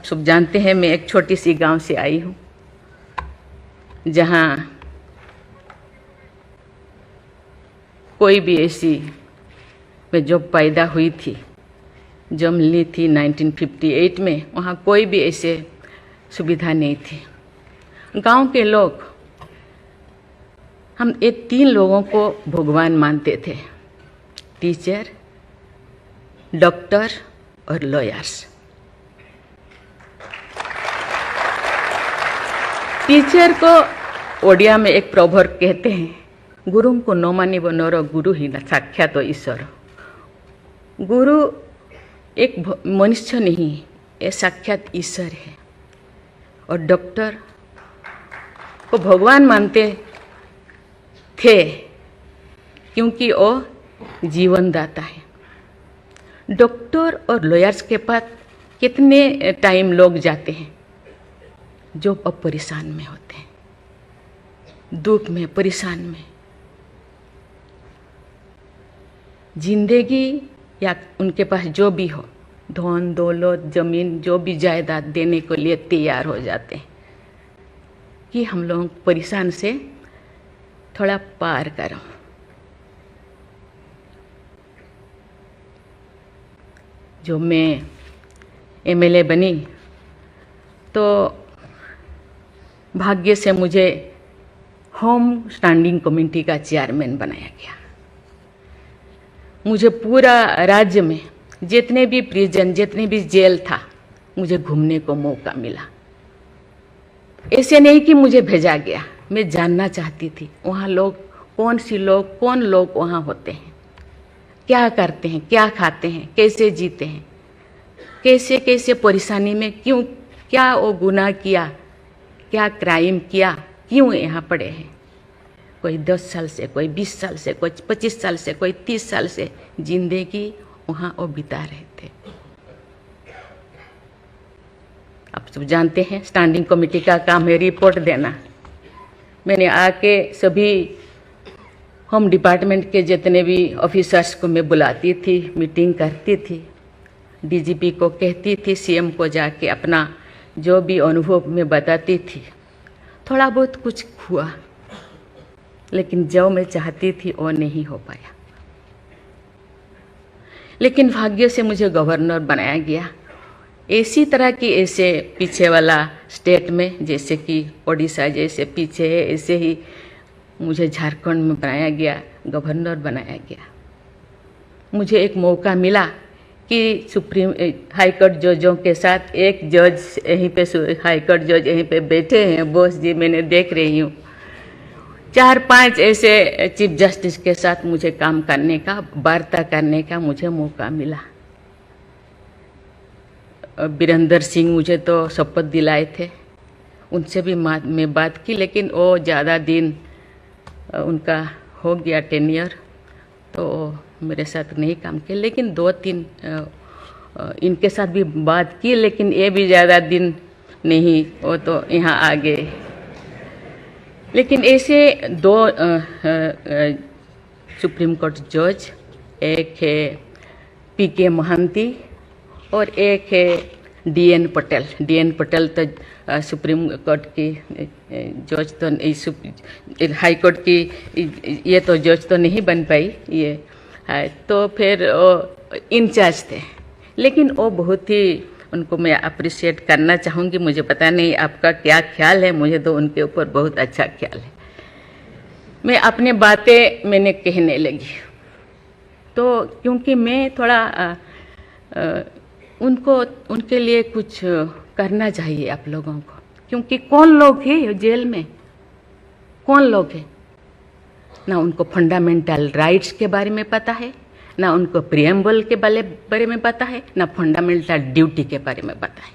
सब जानते हैं मैं एक छोटी सी गांव से आई हूँ, जहाँ कोई भी ऐसी, मैं जब पैदा हुई थी, जन्म ली थी 1958 में, वहाँ कोई भी ऐसे सुविधा नहीं थी। गांव के लोग, हम ये 3 लोगों को भगवान मानते थे, टीचर, डॉक्टर और लॉयर्स। टीचर को ओडिया में एक प्रोवर्ब कहते हैं, गुरु को न मानिब नर गुरु ही न साक्षात ईश्वर। गुरु एक मनुष्य नहीं, ये साक्षात ईश्वर है। और डॉक्टर को भगवान मानते थे क्योंकि वो जीवन दाता है। डॉक्टर और लॉयर्स के पास कितने टाइम लोग जाते हैं जो अब परेशान में होते हैं, दुख में, परेशान में। जिंदगी या उनके पास जो भी हो, धन दौलत जमीन जो भी जायदाद देने के लिए तैयार हो जाते हैं कि हम लोग परेशान से थोड़ा पार करो। जो मैं एमएलए बनी तो भाग्य से मुझे होम स्टैंडिंग कमेटी का चेयरमैन बनाया गया। मुझे पूरा राज्य में जितने भी प्रिजन, जितने भी जेल था, मुझे घूमने को मौका मिला। ऐसे नहीं कि मुझे भेजा गया, मैं जानना चाहती थी वहाँ लोग कौन लोग वहाँ होते हैं, क्या करते हैं, क्या खाते हैं, कैसे जीते हैं, कैसे कैसे परेशानी में, क्यों, क्या वो गुनाह किया, क्या क्राइम किया, क्यों यहाँ पड़े हैं। कोई 10 साल से, कोई 20 साल से, कोई 25 साल से, कोई 30 साल से जिंदगी वहाँ वो बिता रहे थे। आप सब जानते हैं स्टैंडिंग कमेटी का काम है रिपोर्ट देना। मैंने आके सभी होम डिपार्टमेंट के जितने भी ऑफिसर्स को मैं बुलाती थी, मीटिंग करती थी, डीजीपी को कहती थी, सीएम को जाके अपना जो भी अनुभव मैं बताती थी। थोड़ा बहुत कुछ हुआ, लेकिन जो मैं चाहती थी वो नहीं हो पाया। लेकिन भाग्य से मुझे गवर्नर बनाया गया। इसी तरह की ऐसे पीछे वाला स्टेट में, जैसे कि ओडिशा जैसे पीछे है, ऐसे ही मुझे झारखंड में बनाया गया, गवर्नर बनाया गया। मुझे एक मौका मिला कि सुप्रीम हाई कोर्ट जजों के साथ एक जज यहीं पे, हाई कोर्ट जज यहीं पे बैठे हैं, बोस जी, मैंने देख रही हूँ। 4-5 ऐसे चीफ जस्टिस के साथ मुझे काम करने का, वार्ता करने का मुझे मौका मिला। वीरेंद्र सिंह मुझे तो शपथ दिलाए थे, उनसे भी मैं बात की, लेकिन वो ज़्यादा दिन उनका हो गया टेन्योर, तो मेरे साथ नहीं काम किया। लेकिन 2-3 इनके साथ भी बात की, लेकिन ये भी ज़्यादा दिन नहीं, वो तो यहाँ आ गए। लेकिन ऐसे 2 सुप्रीम कोर्ट जज, एक है पीके महांती और एक है डीएन पटेल। डीएन पटेल तो सुप्रीम कोर्ट की जज तो, हाई कोर्ट की ये तो जज तो नहीं बन पाई ये है, तो फिर वो इंचार्ज थे। लेकिन वो बहुत ही, उनको मैं अप्रिशिएट करना चाहूँगी। मुझे पता नहीं आपका क्या ख्याल है, मुझे तो उनके ऊपर बहुत अच्छा ख्याल है। मैं अपनी बातें मैंने कहने लगी, तो क्योंकि मैं थोड़ा उनके लिए कुछ करना चाहिए आप लोगों को, क्योंकि कौन लोग हैं जेल में, कौन लोग हैं, ना उनको फंडामेंटल राइट्स के बारे में पता है, ना उनको प्रियम्बल के बारे में पता है, ना फंडामेंटल ड्यूटी के बारे में पता है।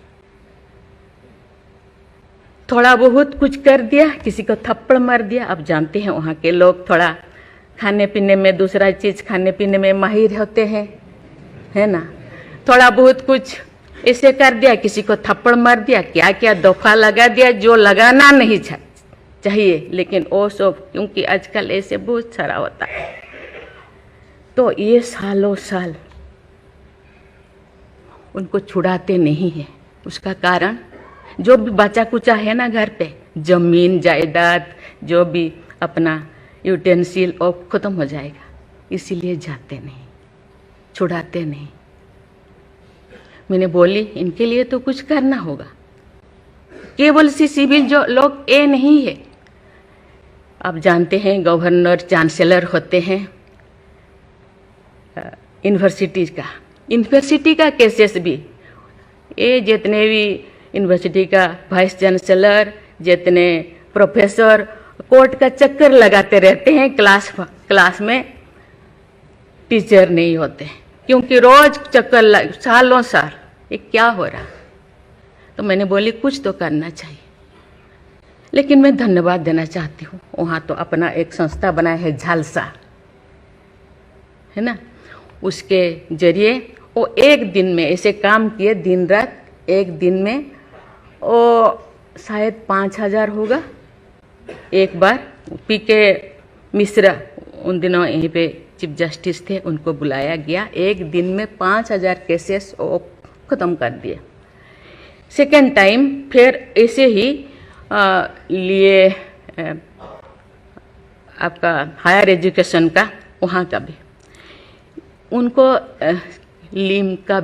थोड़ा बहुत कुछ कर दिया, किसी को थप्पड़ मार दिया। आप जानते हैं वहाँ के लोग थोड़ा खाने पीने में, दूसरा चीज़ खाने पीने में माहिर होते हैं, है ना। थोड़ा बहुत कुछ ऐसे कर दिया, किसी को थप्पड़ मार दिया, क्या क्या दफा लगा दिया जो लगाना नहीं चाहिए। लेकिन वो सब, क्योंकि आजकल ऐसे बहुत सारा होता है, तो ये सालों साल उनको छुड़ाते नहीं है। उसका कारण जो भी बचा कुचा है ना घर पे, जमीन जायदाद जो भी अपना यूटेंसिल और ख़त्म हो जाएगा, इसीलिए जाते नहीं, छुड़ाते नहीं। मैंने बोली इनके लिए तो कुछ करना होगा। केवल सी सिविल जो लोग ये नहीं है, आप जानते हैं गवर्नर चांसलर होते हैं यूनिवर्सिटी का केसेस भी, ये जितने भी यूनिवर्सिटी का वाइस चांसलर, जितने प्रोफेसर कोर्ट का चक्कर लगाते रहते हैं, क्लास में टीचर नहीं होते, क्योंकि रोज चक्कर सालों साल, ये क्या हो रहा। तो मैंने बोली कुछ तो करना चाहिए। लेकिन मैं धन्यवाद देना चाहती हूँ, वहाँ तो अपना एक संस्था बनाया है झालसा, है ना, उसके जरिए वो एक दिन में ऐसे काम किए, दिन रात, एक दिन में वो शायद 5,000 होगा। एक बार पीके मिश्रा उन दिनों यहीं पे चीफ जस्टिस थे, उनको बुलाया गया, एक दिन में 5,000 केसेस वो ख़त्म कर दिए। सेकेंड टाइम फिर ऐसे ही लिए आपका हायर एजुकेशन का, वहाँ का भी उनको लीम का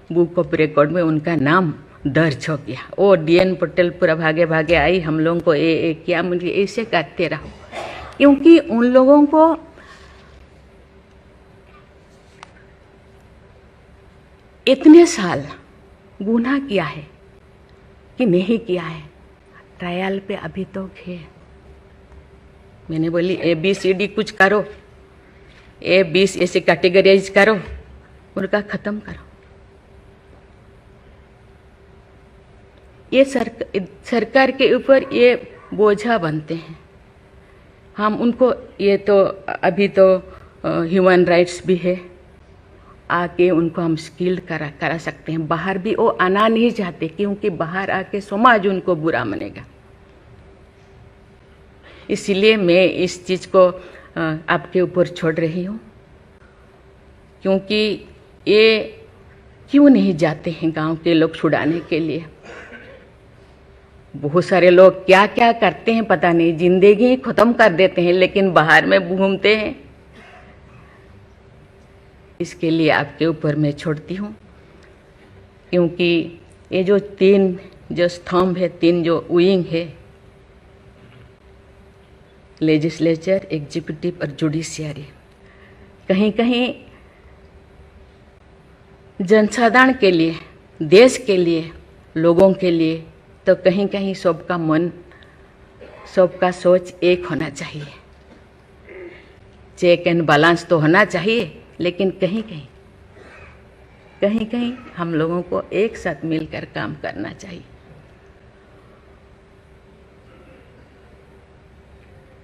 बुक ऑफ रिकॉर्ड में उनका नाम दर्ज हो गया। वो DN पटेल पूरा भागे भागे आई, हम लोगों को ये किया, मुझे ऐसे करते रहो, क्योंकि उन लोगों को इतने साल गुनाह किया है कि नहीं किया है, ट्रायल पे अभी तो है। मैंने बोली ABCD कुछ करो, A20 ऐसे कैटेगराइज करो, उनका ख़त्म करो। ये सरकार के ऊपर ये बोझा बनते हैं। हम उनको, ये तो अभी तो ह्यूमन राइट्स भी है, आके उनको हम स्किल्ड करा सकते हैं। बाहर भी वो आना नहीं चाहते, क्योंकि बाहर आके समाज उनको बुरा मानेगा। इसीलिए मैं इस चीज़ को आपके ऊपर छोड़ रही हूँ, क्योंकि ये क्यों नहीं जाते हैं गांव के लोग छुड़ाने के लिए। बहुत सारे लोग क्या क्या करते हैं पता नहीं, जिंदगी ख़त्म कर देते हैं, लेकिन बाहर में घूमते हैं। इसके लिए आपके ऊपर मैं छोड़ती हूँ, क्योंकि ये जो 3 जो स्तंभ है, 3 जो विंग है, लेजिस्लेचर, एग्जीक्यूटिव और जुडिशियरी, कहीं कहीं जनसाधारण के लिए, देश के लिए, लोगों के लिए, तो कहीं कहीं सबका मन, सबका सोच एक होना चाहिए। चेक एंड बैलेंस तो होना चाहिए, लेकिन कहीं कहीं हम लोगों को एक साथ मिलकर काम करना चाहिए।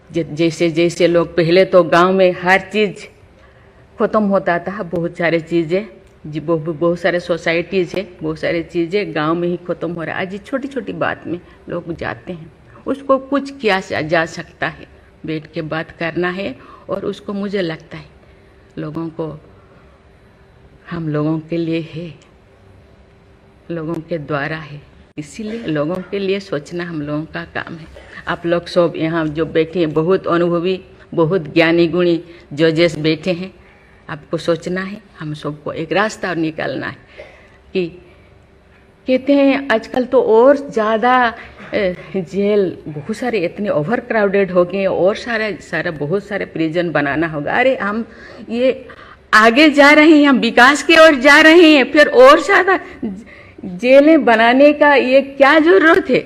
जैसे जैसे लोग, पहले तो गांव में हर चीज़ ख़त्म होता था, बहुत सारे चीज़ें जी, बहुत सारे सोसाइटीज़ है, बहुत सारी चीज़ें गांव में ही ख़त्म हो रहा है। आज छोटी छोटी बात में लोग जाते हैं, उसको कुछ किया जा सकता है, बैठ के बात करना है। और उसको मुझे लगता है लोगों को, हम लोगों के लिए है, लोगों के द्वारा है, इसीलिए लोगों के लिए सोचना हम लोगों का काम है। आप लोग सब यहाँ जो बैठे हैं, बहुत अनुभवी, बहुत ज्ञानी गुणी जजेस बैठे हैं, आपको सोचना है, हम सबको एक रास्ता निकालना है। कि कहते हैं आजकल तो और ज़्यादा जेल, बहुत सारे इतने ओवर क्राउडेड हो गए, और सारा बहुत सारे प्रिजन बनाना होगा। अरे हम ये आगे जा रहे हैं, हम विकास की ओर जा रहे हैं, फिर और ज़्यादा जेलें बनाने का ये क्या जरूरत है?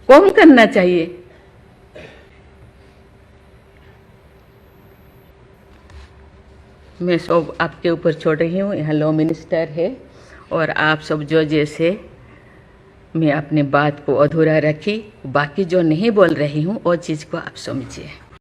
कम करना चाहिए। मैं सब आपके ऊपर छोड़ रही हूँ। यहाँ लॉ मिनिस्टर है, और आप सब जो जैसे, मैं अपनी बात को अधूरा रखी, बाकी जो नहीं बोल रही हूँ वो चीज़ को आप समझिए।